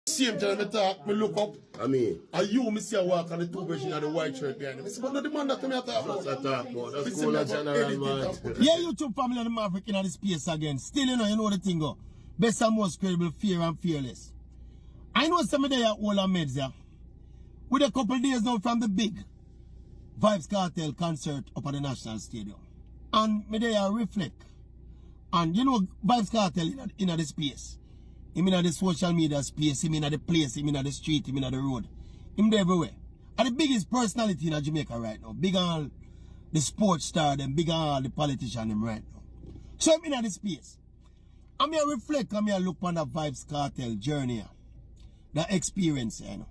Same time I talk, me look up. I mean, and you, me see a walk on the two version of the white shirt behind him. I say, but not the man that me talk about. That's cool, general, man. Yeah, YouTube family and the Maverick in the space again. Still, you know the thing go. Best and most credible, fear and fearless. I know some of them are all meds, yeah. With a couple days now from the big Vybz Kartel concert up at the National Stadium. And me there reflect. And you know, Vybz Kartel in the space. Him in the social media space, him in the place, him in the street, him in the road. Him there everywhere. And the biggest personality in Jamaica right now. Big on the sports star, them big on the politician them right now. So I'm in the space. I'm here reflect, I'm here look on the Vybz Kartel journey. The experience, you know.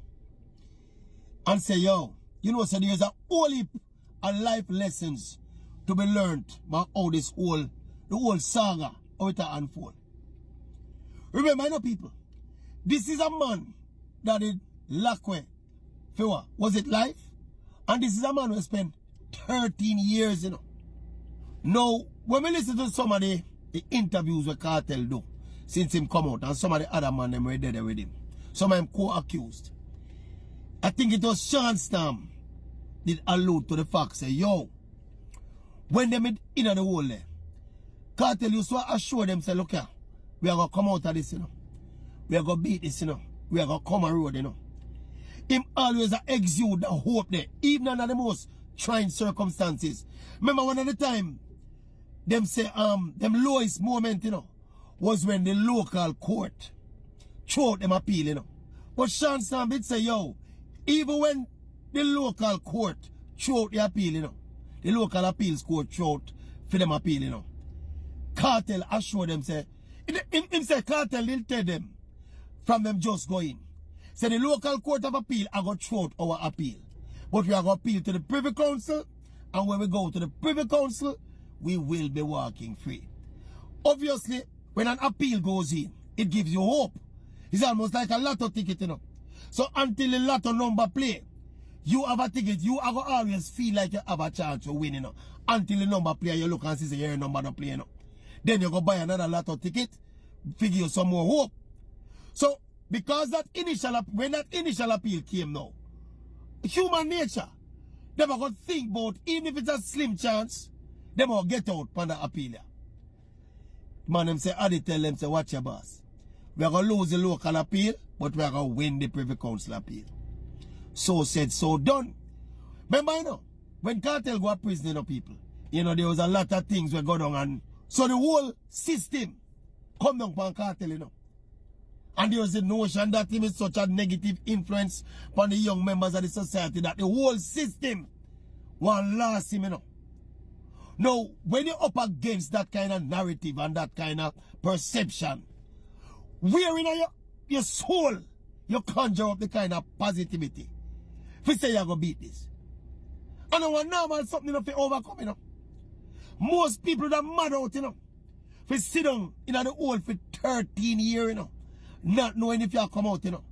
And say, yo, you know, so there's a whole heap of life lessons to be learned about how the whole saga, how it unfold. Remember, you know, people, this is a man that did lock away for what? Was it life? And this is a man who spent 13 years, you know. Now, when we listen to some of the interviews with Kartel do, since him come out, and some of the other man them were dead with him, some of them co-accused. I think it was Sean Stam did allude to the fact, say, yo, when they made in the hole there, Kartel used to assure them, say, look here, we are going to come out of this, you know. We are going to beat this, you know. We are going to come a road, you know. Him always exude the hope there, even under the most trying circumstances. Remember one of the time, them say, them lowest moment, you know, was when the local court threw out them appeal, you know. But Sean Sam did say, yo, even when the local court threw out the appeal, you know, the local appeals court threw out for them appeal, you know, Kartel assured them, say, him say Kartel will tell them from them just going. Say the local court of appeal are going to throw out our appeal. But we are going to appeal to the Privy Council, and when we go to the Privy Council, we will be walking free. Obviously, when an appeal goes in, it gives you hope. It's almost like a lotto ticket, you know. So until the lotto number play, you have a ticket, you are going to always feel like you have a chance to win, you know. Until the number play, you look and see your number not play, you know. Then you go buy another lotto ticket, figure some more hope. So, because that when that initial appeal came now, human nature, they are going to think about, even if it's a slim chance, they will get out on the appeal. Man, them say, Adi tell them, say, watch your boss. We are going to lose the local appeal, but we are going to win the Privy Council appeal. So said, so done. Remember, you know, when Kartel go to prison, you know, people, you know, there was a lot of things were going on, and so the whole system come down on Kartel, you know. And there was the notion that him is such a negative influence on the young members of the society that the whole system want last him, you know. Now, when you're up against that kind of narrative and that kind of perception, where in your soul you conjure up the kind of positivity, if you say you're going to beat this. And I want normal something enough to overcome, you know. Most people that mad out, you know, for sit down in the hole for 13 years, you know, not knowing if you come out, you know.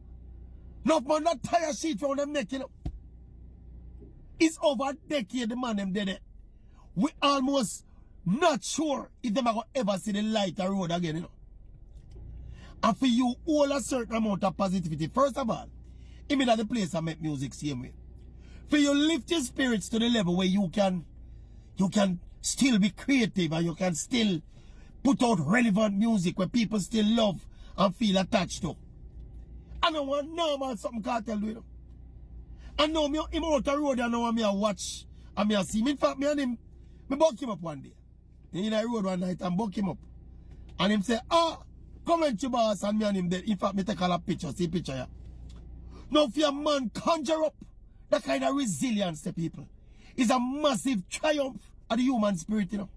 No man, that tire sheet from them neck, you know. It's over a decade the man them dead. We almost not sure if them are going to ever see the light or road again, you know. And for you, all a certain amount of positivity. First of all, even at the place I make music same way. For you lift your spirits to the level where you can still be creative and you can still put out relevant music where people still love and feel attached to. I don't want normal something Kartel do, you know. I know me him out the road and now me a watch and me a see him. In fact, me and him, me buck him up one day. In the road one night and buck him up. And him say, come and you boss, and me and him there. In fact, me take a picture, see picture here. Now if your man conjure up that kind of resilience to people, it's a massive triumph of the human spirit, you know.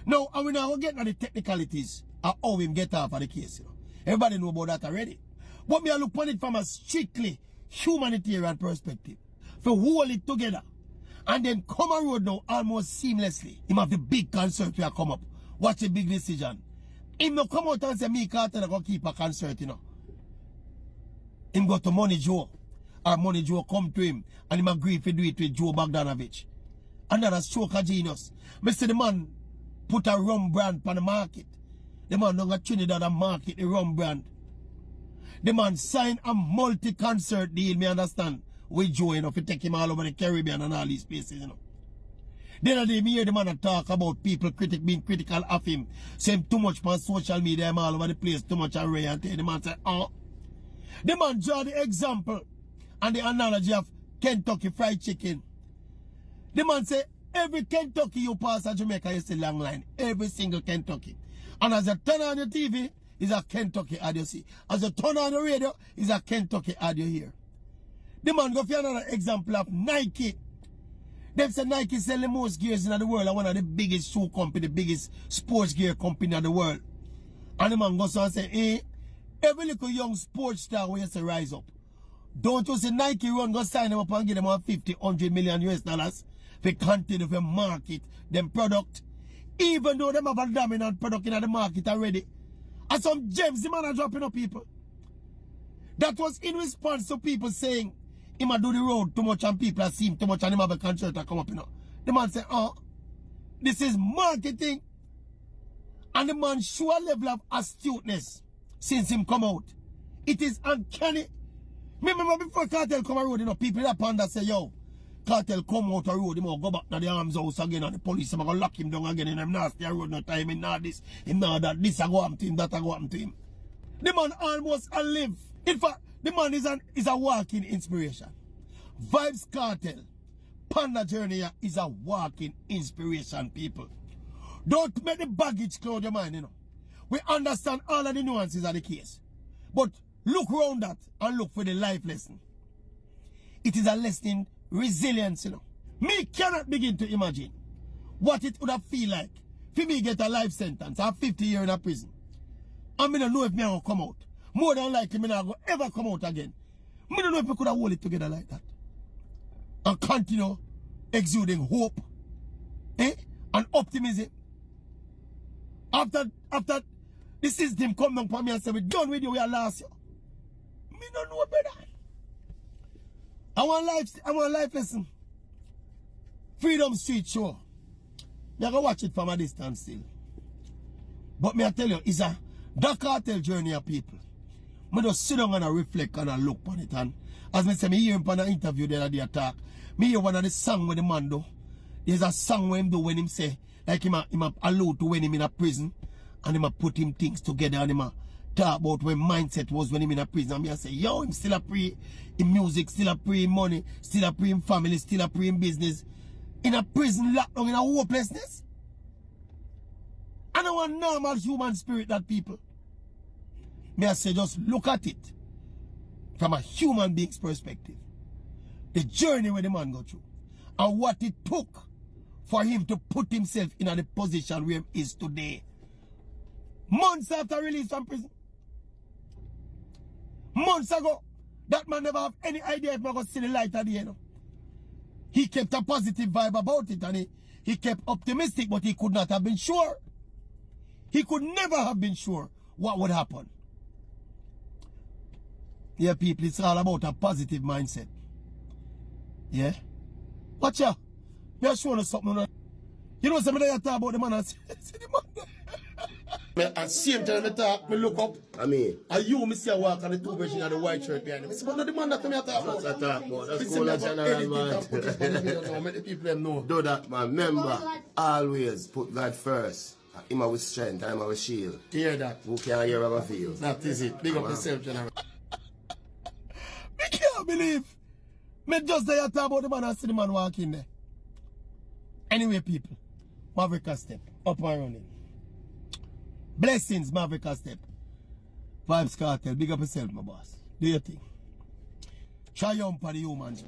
Now, and we now get into the technicalities of how him get off of the case, you know. Everybody know about that already. But me I look on it from a strictly humanitarian perspective. For hold it together. And then come a road now almost seamlessly. Him have the big concert where come up. Watch a big decision. Him no come out and say me Kartel go keep a concert, you know. Him go to Money Joe. Or Money Joe come to him and him agree to do it with Joe Bogdanovich. And that's stroke of genius. Me say the man put a rum brand on the market. The man don't got Trinidad and market the rum brand. The man signed a multi-concert deal, me understand, with Joe, you know, to take him all over the Caribbean and all these places, you know. Then they hear the man talk about people being critical of him, saying too much on social media, all over the place, too much array, and the man say, oh. The man draw the example and the analogy of Kentucky Fried Chicken. The man say, every Kentucky you pass at Jamaica, you see long line. Every single Kentucky. And as you turn on your TV, is a Kentucky ad you see. As you turn on the radio, is a Kentucky ad you hear. The man go for another example of Nike. They say Nike sell the most gears in the world and one of the biggest shoe company, the biggest sports gear company in the world. And the man goes on and say, every little young sports star where you say rise up. Don't you see Nike run go sign them up and give them $50, $100 million US for continue to market them product. Even though them have a dominant product in the market already. And some gems the man are dropping up people. That was in response to people saying him a do the road too much and people are seeing too much and him have a concert to come up, you know. The man say, oh, this is marketing. And the man show a level of astuteness since him come out. It is uncanny. Remember before Kartel come on road, you know, people that panda say, yo, Kartel come out the road, he must go back to the arms house again and the police are going to lock him down again and him not stay road no time, him not this, him not that, this a go happen to him, that a go happen to him. The man almost alive. In fact, the man is a walking inspiration. Vybz Kartel, Panda Journey is a walking inspiration, people. Don't make the baggage cloud your mind, you know. We understand all of the nuances of the case. But look around that and look for the life lesson. It is a lesson in resilience, you know. Me cannot begin to imagine what it would have feel like for me get a life sentence or 50 years in a prison. And I don't know if me will come out. More than likely, me not go ever come out again. I don't know if we could have hold it together like that. And continue exuding hope, and optimism. After the system come down for me and say, we done with you, we are last year. Me don't know better. I want life lesson. Freedom Street Show. You can watch it from a distance still. But me I tell you, it's a Kartel journey of people. I just sit down and I reflect and I look on it. And as I say, I hear him on an interview the other day talk. I hear one of the songs with the man do. There's a song where him do when him say, like him allude to when him in a prison. And him put him things together and him talk about when mindset was when him in a prison. And me I say, yo, him still a pre in music, still a pre in money, still a pre in family, still a pre in business. In a prison locked down in a hopelessness. I don't want normal human spirit that people. May I say, just look at it from a human being's perspective. The journey where the man go through. And what it took for him to put himself in the position where he is today. Months after release from prison. Months ago, that man never have any idea if I go see the light at the end. He kept a positive vibe about it and he kept optimistic, but he could not have been sure. He could never have been sure what would happen. Yeah, people, it's all about a positive mindset. Yeah? Watch out. Me show you something. You know somebody that talk about the man and see the man. At same time I talk, me look up. I mean, and you me see I walk on the two version of the white shirt behind him. It's one of the man that me talk about. that's a talk about. That's cool, general, man. Make the people them know. Do that, man. Remember, always put God first. Him with strength, I'm with shield. Hear that? Who can hear our feel? That is it. Big up yourself, general. I can't believe me just there talk about the man and see the man walk in there. Anyway, people, Maverick step up and running. Blessings, Maverick step. Vybz Kartel, big up yourself, my boss. Do your thing. Triumph for the humans.